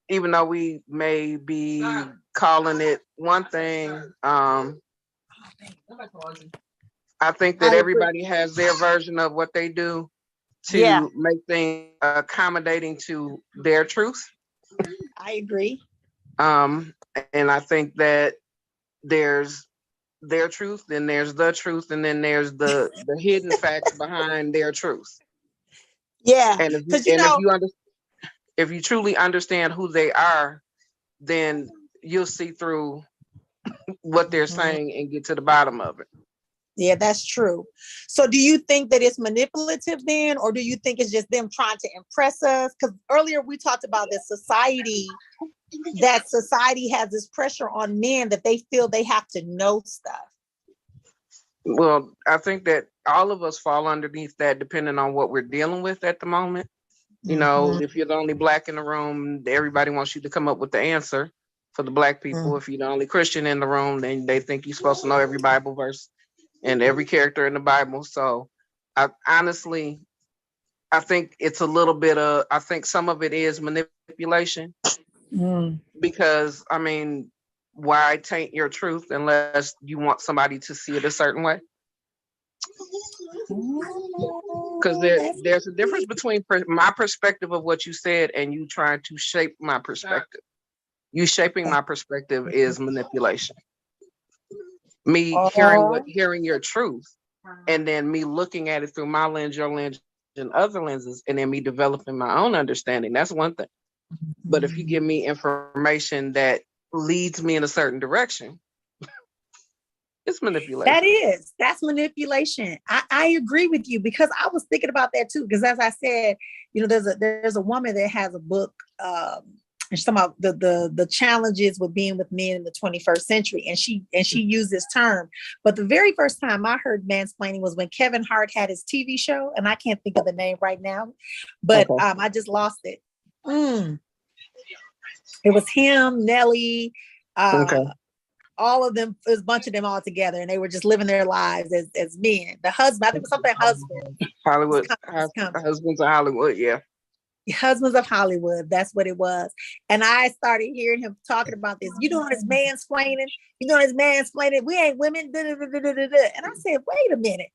Even though we may be calling it one thing, I think that I agree. everybody has their version of what they do Yeah, to make things accommodating to their truth. I agree. Um, and I think that there's their truth, then there's the truth, and then there's the hidden facts behind their truth. Yeah, And because if you truly understand who they are, then you'll see through what they're Mhm. saying and get to the bottom of it. Yeah, that's true. So do you think that it's manipulative then, or do you think it's just them trying to impress us? Because earlier we talked about that society has this pressure on men that they feel they have to know stuff. Well, I think that all of us fall underneath that depending on what we're dealing with at the moment. You know, Mhm. if you're the only black in the room, everybody wants you to come up with the answer for the black people. If you're the only Christian in the room, then they think you're supposed to know every Bible verse and every character in the Bible. So I honestly, I think it's a little bit of, I think some of it is manipulation Mm. because, I mean, why taint your truth unless you want somebody to see it a certain way? Because Ooh, that's there's a difference deep. between my perspective of what you said and you trying to shape my perspective. You shaping my perspective is manipulation. Me Oh, hearing your truth, and then me looking at it through my lens, your lens, and other lenses, and then me developing my own understanding. That's one thing. But if you give me information that leads me in a certain direction, it's manipulation. that's manipulation. I agree with you because I was thinking about that too. Because as I said, there's a woman that has a book, and she's talking about the challenges with being with men in the 21st century, and she used this term. But the very first time I heard mansplaining was when Kevin Hart had his TV show, and I can't think of the name right now, but Okay. I just lost it. Mm. It was him, Nelly, uh, Okay. all of them, it was a bunch of them all together, and they were just living their lives as men. The husband, I think it was something husband was Hollywood coming, was coming. husbands of Hollywood. Yeah. Husbands of Hollywood, that's what it was. And I started hearing him talking about this. You doing this mansplaining? You doing this mansplaining? We ain't women. Da, da, da, da, da, da. And I said, wait a minute.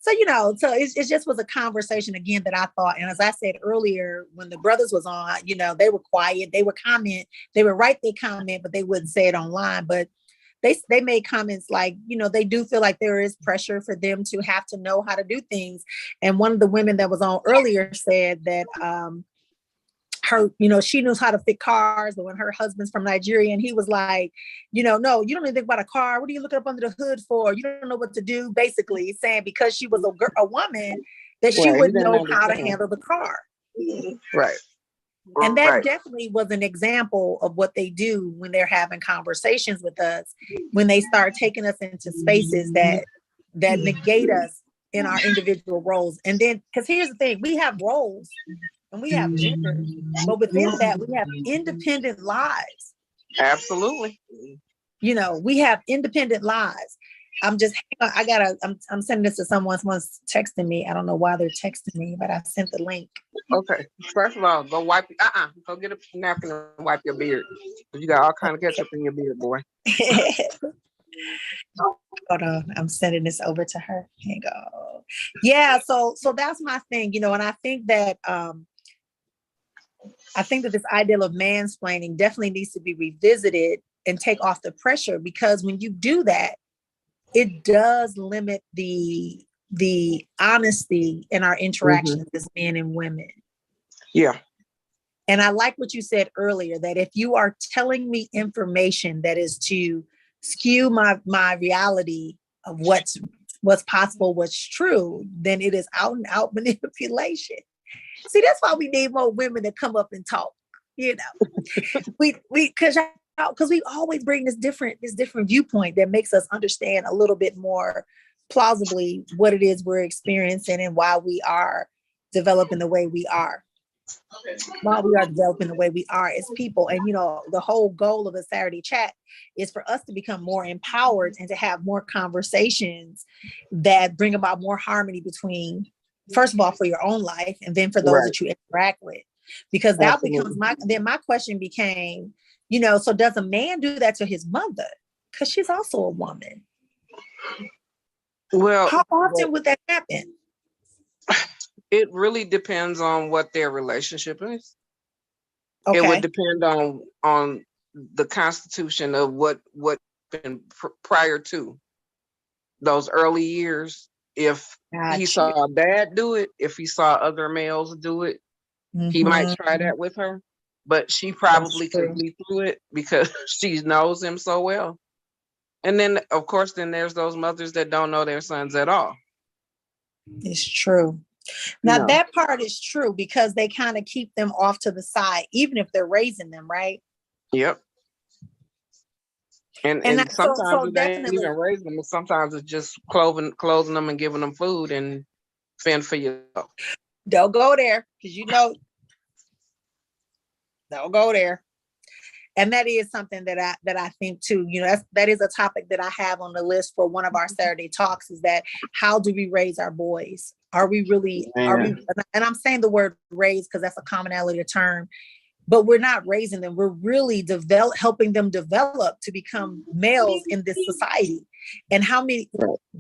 So, so it just was a conversation again that I thought. And as I said earlier, when the brothers was on, they were quiet. They would comment. They would write their comment, but they wouldn't say it online. But they made comments like, they do feel like there is pressure for them to have to know how to do things. And one of the women that was on earlier said that her, she knows how to fix cars, but when her husband's from Nigeria, and he was like, no, you don't even think about a car. What are you looking up under the hood for? You don't know what to do. Basically saying because she was a woman that she Right. He wouldn't didn't know how to understand. handle the car. Right. And that Right. definitely was an example of what they do when they're having conversations with us, when they start taking us into spaces that negate us in our individual roles. And then, because here's the thing, we have roles and we have genders, but within that, we have independent lives. Absolutely. We have independent lives. I'm sending this to someone's texting me. I don't know why they're texting me, but I sent the link. Okay. First of all, go wipe. Go get a napkin and wipe your beard. You got all kind of ketchup in your beard, boy. Hold on, I'm sending this over to her. Here you go. Yeah, so that's my thing, and I think that this ideal of mansplaining definitely needs to be revisited and take off the pressure, because when you do that, it does limit the honesty in our interactions as men and women. Yeah. And I like what you said earlier, that if you are telling me information that is to skew my reality of what's possible, what's true, then it is out and out manipulation. See, that's why we need more women to come up and talk. We because we always bring this different viewpoint that makes us understand a little bit more plausibly what it is we're experiencing and why we are developing the way we are. While we are developing the way we are as people. And, the whole goal of the Saturday chat is for us to become more empowered and to have more conversations that bring about more harmony between, first of all, for your own life, and then for those Right. that you interact with. Because that Absolutely. becomes my question became, so does a man do that to his mother? Because she's also a woman. Well, How often would that happen? it really depends on what their relationship is. It would Okay. depend on the constitution of what been prior to those early years. If he Gotcha. saw dad do it, if he saw other males do it, he might try that with her. But she probably can see through it because she knows him so well. And then, of course, then there's those mothers that don't know their sons at all. It's true. Now that part is true because they kind of keep them off to the side, even if they're raising them, right? Yep. And sometimes it ain't even raising them. Sometimes it's just closing them and giving them food and fend for yourself. Don't go there because don't go there. And that is something that I think too, that is a topic that I have on the list for one of our Saturday talks, is that how do we raise our boys? Are we, and I'm saying the word raise because that's a commonality term, but we're not raising them. We're really helping them develop to become males in this society. And how many,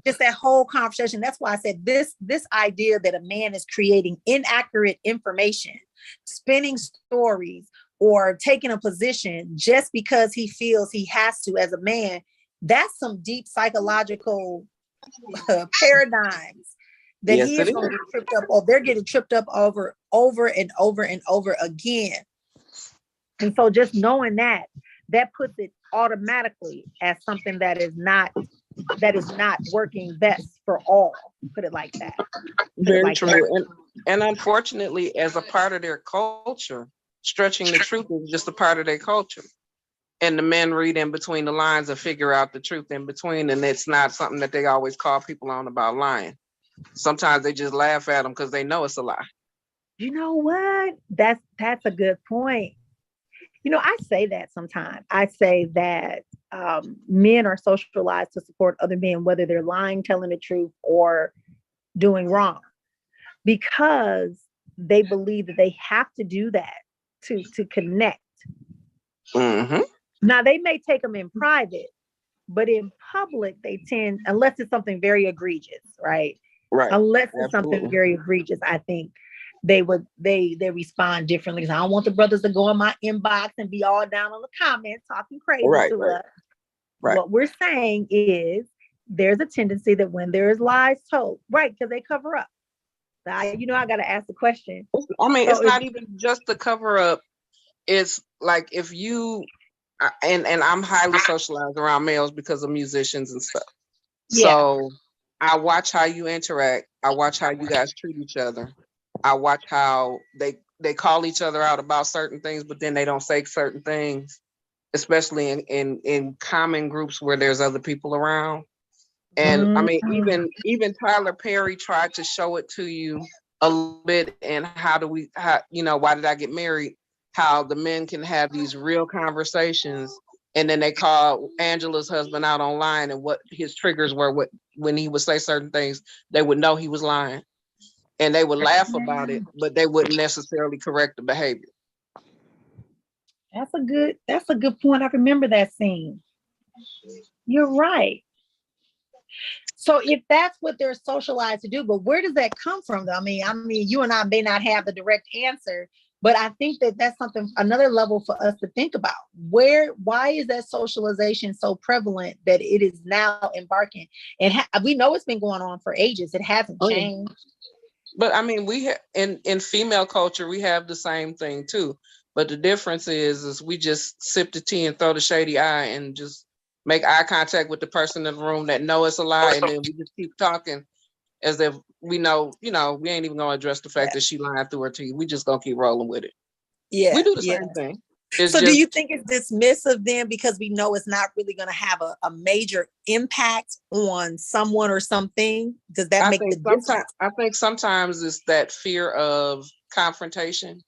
just that whole conversation. That's why I said this idea that a man is creating inaccurate information, spinning stories, or taking a position just because he feels he has to as a man, that's some deep psychological paradigms that he is going to get tripped up, or they're getting tripped up over and over and over again. And so just knowing that puts it automatically as something that is not working best for all. Put it like that. Very true. And unfortunately, as a part of their culture, stretching the truth is just a part of their culture. And the men read in between the lines and figure out the truth in between. And it's not something that they always call people on about lying. Sometimes they just laugh at them because they know it's a lie. You know what? That's a good point. I say that sometimes. I say that men are socialized to support other men, whether they're lying, telling the truth, or doing wrong, because they believe that they have to do that to connect. Mm-hmm. Now, they may take them in private, but in public, they tend, unless it's something very egregious, right? Right. Unless it's something very egregious, I think they respond differently. I don't want the brothers to go in my inbox and be all down on the comments talking crazy to us. Right. What we're saying is there's a tendency that when there is lies told, right, because they cover up. I got to ask the question. I mean, so it's not even just the cover up. It's like if you, and I'm highly socialized around males because of musicians and stuff. Yeah. So I watch how you interact. I watch how you guys treat each other. I watch how they call each other out about certain things, but then they don't say certain things, especially in common groups where there's other people around. And I mean, even Tyler Perry tried to show it to you a little bit. And why did I get married? How the men can have these real conversations, and then they call Angela's husband out online and what his triggers were. When he would say certain things, they would know he was lying, and they would laugh about it, but they wouldn't necessarily correct the behavior. That's a good point. I remember that scene. You're right. So if that's what they're socialized to do, but where does that come from though? I mean, you and I may not have the direct answer, but I think that that's another level for us to think about. Why is that socialization so prevalent that it is now embarking? And we know it's been going on for ages. It hasn't changed. But I mean, we in female culture, we have the same thing too. But the difference is we just sip the tea and throw the shady eye and just make eye contact with the person in the room that know it's a lie, and then we just keep talking as if we know, we ain't even gonna address the fact that she lying through her teeth. We just gonna keep rolling with it. Yeah, we do the same thing. Do you think it's dismissive then because we know it's not really gonna have a major impact on someone or something? Does that make the difference? I think sometimes it's that fear of confrontation,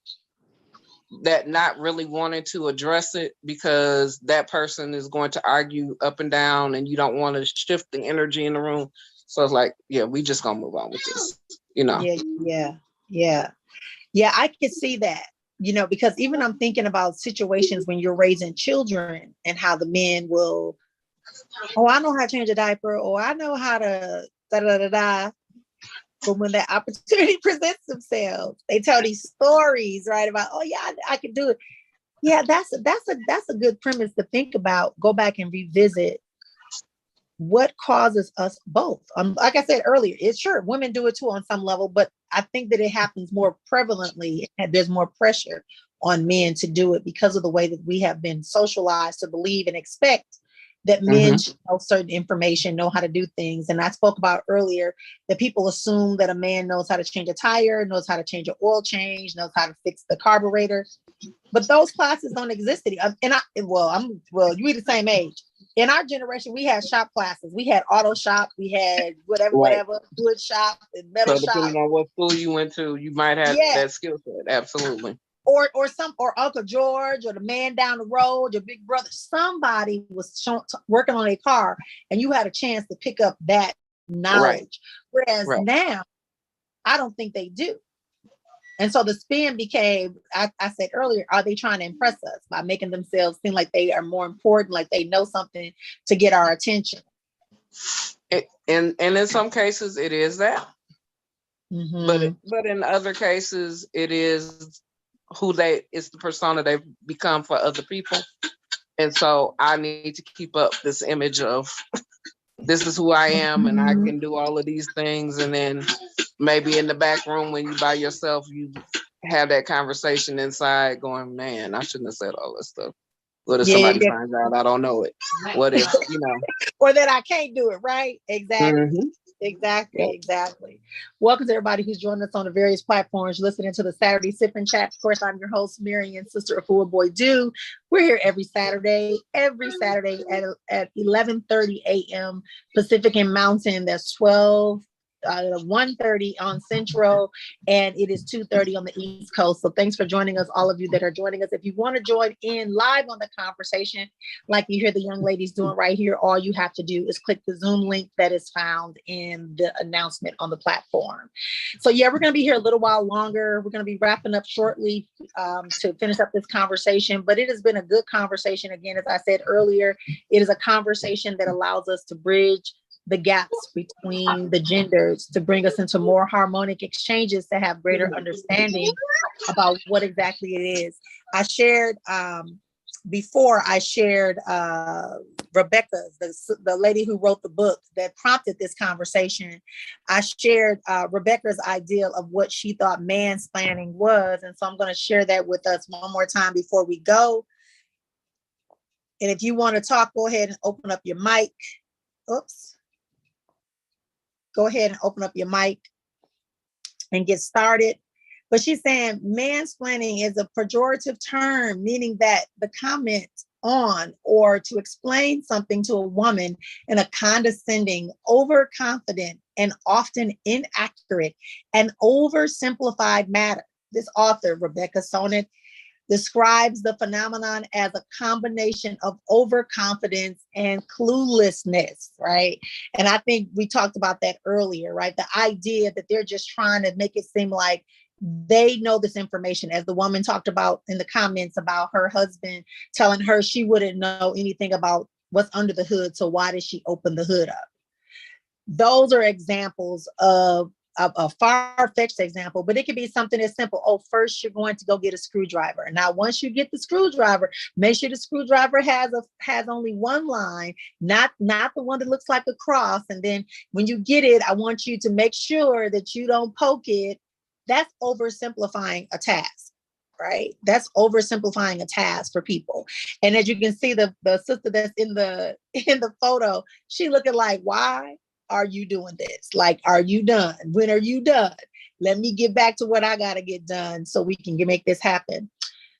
that not really wanting to address it because that person is going to argue up and down and you don't want to shift the energy in the room. So it's like, yeah, we just gonna move on with this, Yeah, I can see that because even I'm thinking about situations when you're raising children and how the men will, oh, I know how to change a diaper, or I know how to da da da da. But when that opportunity presents themselves, they tell these stories, right? About, oh yeah, I can do it. Yeah, that's a good premise to think about. Go back and revisit what causes us both. Like I said earlier, it's sure women do it too on some level, but I think that it happens more prevalently and there's more pressure on men to do it because of the way that we have been socialized to believe and expect that men should know certain information, know how to do things. And I spoke about earlier that people assume that a man knows how to change a tire, knows how to change an oil change, knows how to fix the carburetor. But those classes don't exist anymore. You're the same age. In our generation, we had shop classes. We had auto shop. We had whatever, wood shop and metal shop. Depending on what school you went to, you might have that skill set. Absolutely. Or Uncle George, or the man down the road, your big brother. Somebody was working on a car, and you had a chance to pick up that knowledge. Whereas now, I don't think they do. And so the spin became, I said earlier, are they trying to impress us by making themselves seem like they are more important, like they know something to get our attention? And in some cases, it is that. But in other cases, it is it's the persona they've become for other people. And so I need to keep up this image of this is who I am and I can do all of these things. And then maybe in the back room when you by yourself, you have that conversation inside going, man, I shouldn't have said all this stuff. What if somebody finds out I don't know it? What if, or that I can't do it, right? Exactly. Exactly. Welcome to everybody who's joining us on the various platforms, listening to the Saturday Sip and Chat. Of course, I'm your host, Marion, sister of Who a Boy Do. We're here every Saturday at 11:30 a.m. Pacific and Mountain. That's 1:30 on Central, and it is 2:30 on the East Coast. So thanks for joining us, all of you that are joining us. If you want to join in live on the conversation, like you hear the young ladies doing right here, all you have to do is click the Zoom link that is found in the announcement on the platform. So yeah, we're going to be here a little while longer. We're going to be wrapping up shortly to finish up this conversation, but it has been a good conversation. Again, as I said earlier, it is a conversation that allows us to bridge the gaps between the genders, to bring us into more harmonic exchanges, to have greater understanding about what exactly it is. I shared Rebecca, the lady who wrote the book that prompted this conversation. I shared Rebecca's ideal of what she thought mansplaining was. And so I'm going to share that with us one more time before we go. And if you want to talk, go ahead and open up your mic. Go ahead and open up your mic and get started. But she's saying mansplaining is a pejorative term, meaning that the comment on or to explain something to a woman in a condescending, overconfident, and often inaccurate and oversimplified manner. This author, Rebecca Solnit, describes the phenomenon as a combination of overconfidence and cluelessness, right? And I think we talked about that earlier, right? The idea that they're just trying to make it seem like they know this information, as the woman talked about in the comments about her husband telling her she wouldn't know anything about what's under the hood, so why did she open the hood up? Those are examples of a far-fetched example, but it could be something as simple. Oh, first you're going to go get a screwdriver. Now, once you get the screwdriver, make sure the screwdriver has only one line, not the one that looks like a cross. And then when you get it, I want you to make sure that you don't poke it. That's oversimplifying a task, right? That's oversimplifying a task for people. And as you can see, the sister that's in the photo, she looking like, why are you doing this? Like, are you done? When are you done? Let me get back to what I got to get done so we can make this happen.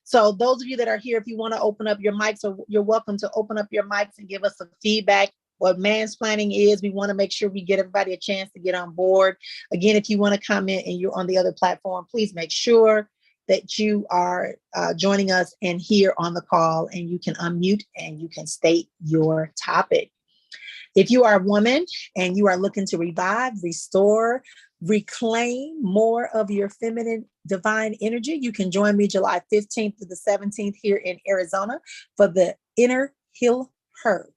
So those of you that are here, if you want to open up your mics, you're welcome to open up your mics and give us some feedback. What mansplaining is, we want to make sure we get everybody a chance to get on board. Again, if you want to comment and you're on the other platform, please make sure that you are joining us and here on the call, and you can unmute and you can state your topic. If you are a woman and you are looking to revive, restore, reclaim more of your feminine divine energy, you can join me July 15th to the 17th here in Arizona for the Inner Heal Her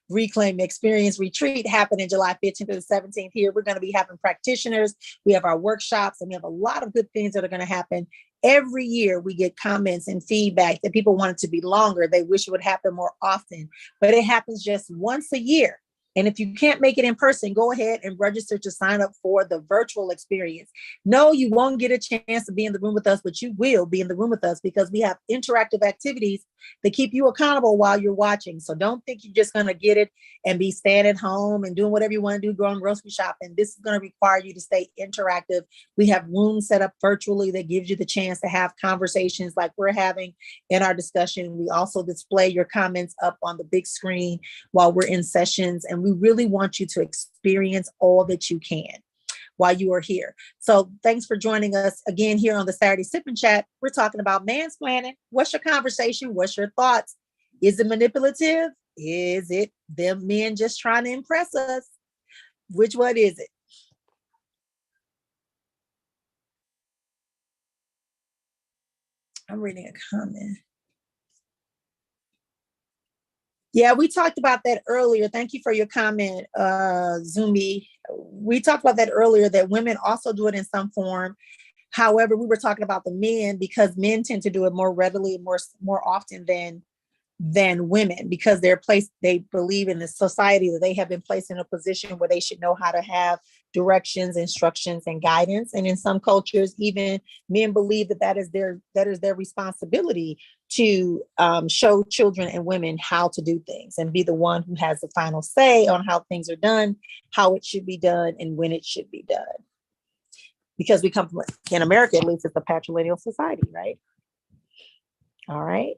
Reclaim Experience Retreat happening July 15th to the 17th here. We're going to be having practitioners. We have our workshops, and we have a lot of good things that are going to happen. Every year we get comments and feedback that people want it to be longer. They wish it would happen more often, but it happens just once a year. And if you can't make it in person, go ahead and register to sign up for the virtual experience. No, you won't get a chance to be in the room with us, but you will be in the room with us because we have interactive activities that keep you accountable while you're watching. So don't think you're just going to get it and be staying at home and doing whatever you want to do, going grocery shopping. This is going to require you to stay interactive. We have rooms set up virtually that gives you the chance to have conversations like we're having in our discussion. We also display your comments up on the big screen while we're in sessions, and we really want you to experience all that you can while you are here. So thanks for joining us again here on the Saturday Sip and Chat. We're talking about mansplaining. What's your conversation? What's your thoughts? Is it manipulative? Is it them men just trying to impress us? Which one is it? I'm reading a comment. Yeah, we talked about that earlier. Thank you for your comment, Zumi. We talked about that earlier, that women also do it in some form. However, we were talking about the men because men tend to do it more readily, more often than women, because they believe in the society that they have been placed in a position where they should know how to have directions, instructions, and guidance. And in some cultures, even men believe that is their responsibility to show children and women how to do things and be the one who has the final say on how things are done, how it should be done, and when it should be done. Because we come from, in America, at least, it's a patrilineal society, right? All right.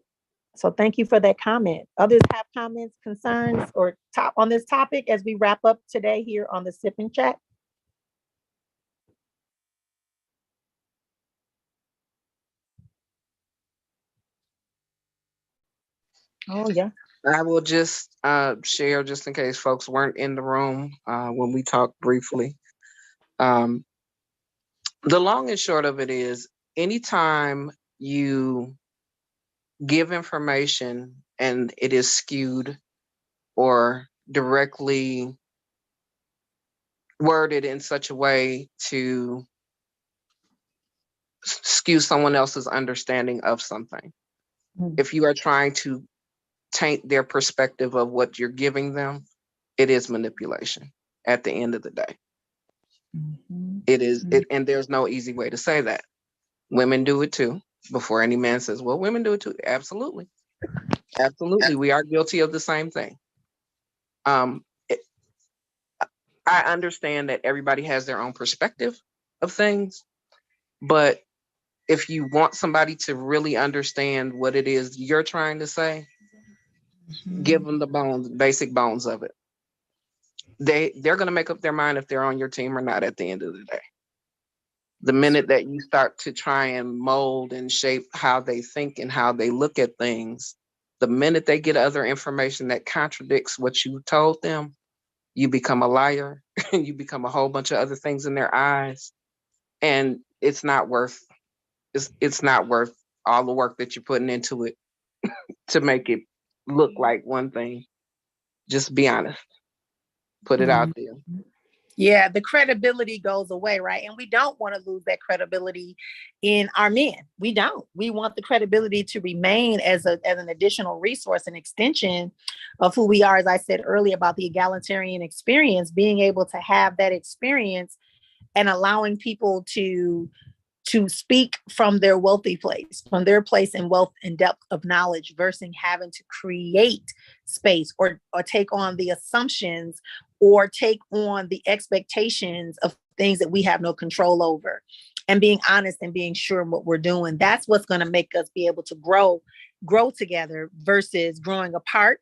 So thank you for that comment. Others have comments, concerns, or on this topic as we wrap up today here on the Sip and Chat? Oh, yeah. I will just share, just in case folks weren't in the room when we talked briefly. The long and short of it is, anytime you give information and it is skewed or directly worded in such a way to skew someone else's understanding of something, if you are trying to taint their perspective of what you're giving them, it is manipulation at the end of the day. It is, and there's no easy way to say that. Women do it too. Before any man says, well, women do it too. Absolutely. Absolutely. We are guilty of the same thing. I understand that everybody has their own perspective of things, but if you want somebody to really understand what it is you're trying to say, give them the basic bones of it. They're going to make up their mind if they're on your team or not at the end of the day. The minute that you start to try and mold and shape how they think and how they look at things, the minute they get other information that contradicts what you told them, you become a liar and you become a whole bunch of other things in their eyes. And it's not worth all the work that you're putting into it to make it look like one thing. Just be honest. Put it out there. Yeah, the credibility goes away, right? And we don't want to lose that credibility in our men. We don't. We want the credibility to remain as an additional resource and extension of who we are. As I said earlier about the egalitarian experience, being able to have that experience and allowing people to speak from their wealthy place, from their place in wealth and depth of knowledge, versus having to create space or take on the assumptions or take on the expectations of things that we have no control over, and being honest and being sure in what we're doing. That's what's going to make us be able to grow together versus growing apart.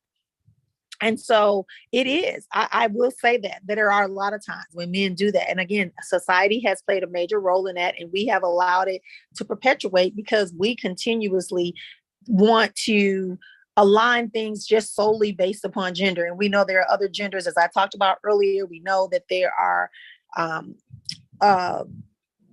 And so it is, I will say that there are a lot of times when men do that. And again, society has played a major role in that, and we have allowed it to perpetuate because we continuously want to align things just solely based upon gender. And we know there are other genders, as I talked about earlier. We know that there are uh,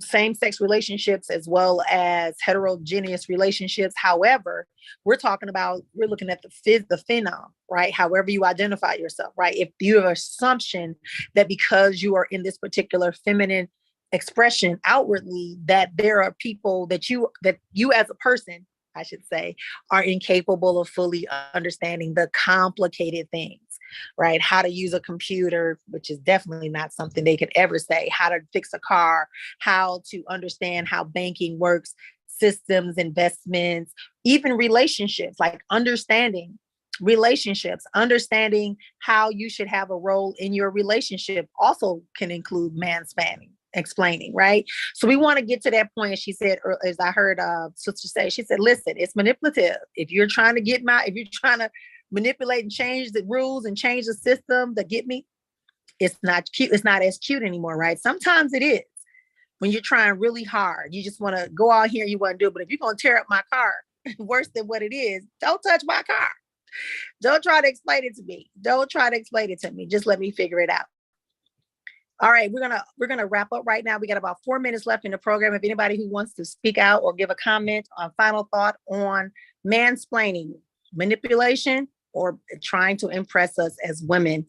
same-sex relationships as well as heterogeneous relationships. However, we're looking at the phenom, right? However you identify yourself, right? If you have an assumption that because you are in this particular feminine expression outwardly, that there are people that you as a person, I should say, are incapable of fully understanding the complicated things, right? How to use a computer, which is definitely not something they could ever say, how to fix a car, how to understand how banking works, systems, investments, even relationships, like understanding relationships, understanding how you should have a role in your relationship also can include mansplaining, explaining, right? So we want to get to that point. She said, or as I heard sister say, she said, listen, it's manipulative. If you're trying to manipulate and change the rules and change the system to get me, it's not cute. It's not as cute anymore, right? Sometimes it is when you're trying really hard. You just want to go out here and you want to do it. But if you're going to tear up my car worse than what it is, don't touch my car. Don't try to explain it to me. Don't try to explain it to me. Just let me figure it out. All right, we're gonna wrap up right now. We got about 4 minutes left in the program. If anybody who wants to speak out or give a comment on final thought on mansplaining, manipulation, or trying to impress us as women,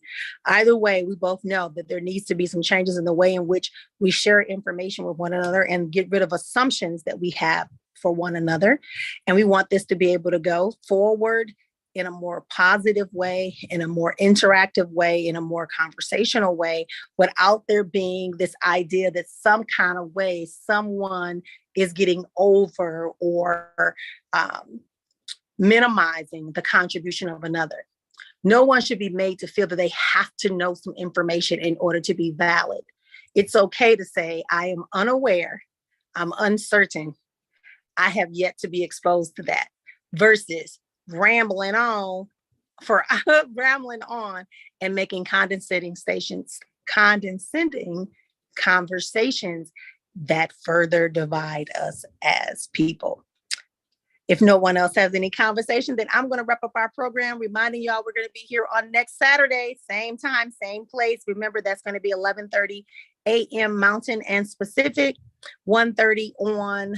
either way, we both know that there needs to be some changes in the way in which we share information with one another and get rid of assumptions that we have for one another. And we want this to be able to go forward in a more positive way, in a more interactive way, in a more conversational way, without there being this idea that some kind of way someone is getting over or minimizing the contribution of another. No one should be made to feel that they have to know some information in order to be valid. It's okay to say, I am unaware, I'm uncertain, I have yet to be exposed to that, versus rambling on and making condescending conversations that further divide us as people. If no one else has any conversation, then I'm going to wrap up our program, reminding y'all we're going to be here on next Saturday, same time, same place. Remember, that's going to be 11:30 a.m. Mountain and Pacific, 1:30 on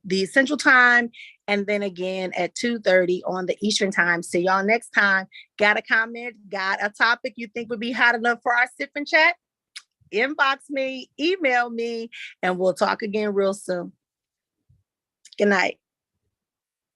the Central Time, and then again at 2:30 on the Eastern Time. See y'all next time. Got a comment? Got a topic you think would be hot enough for our sip and chat? Inbox me, email me, and we'll talk again real soon. Good night.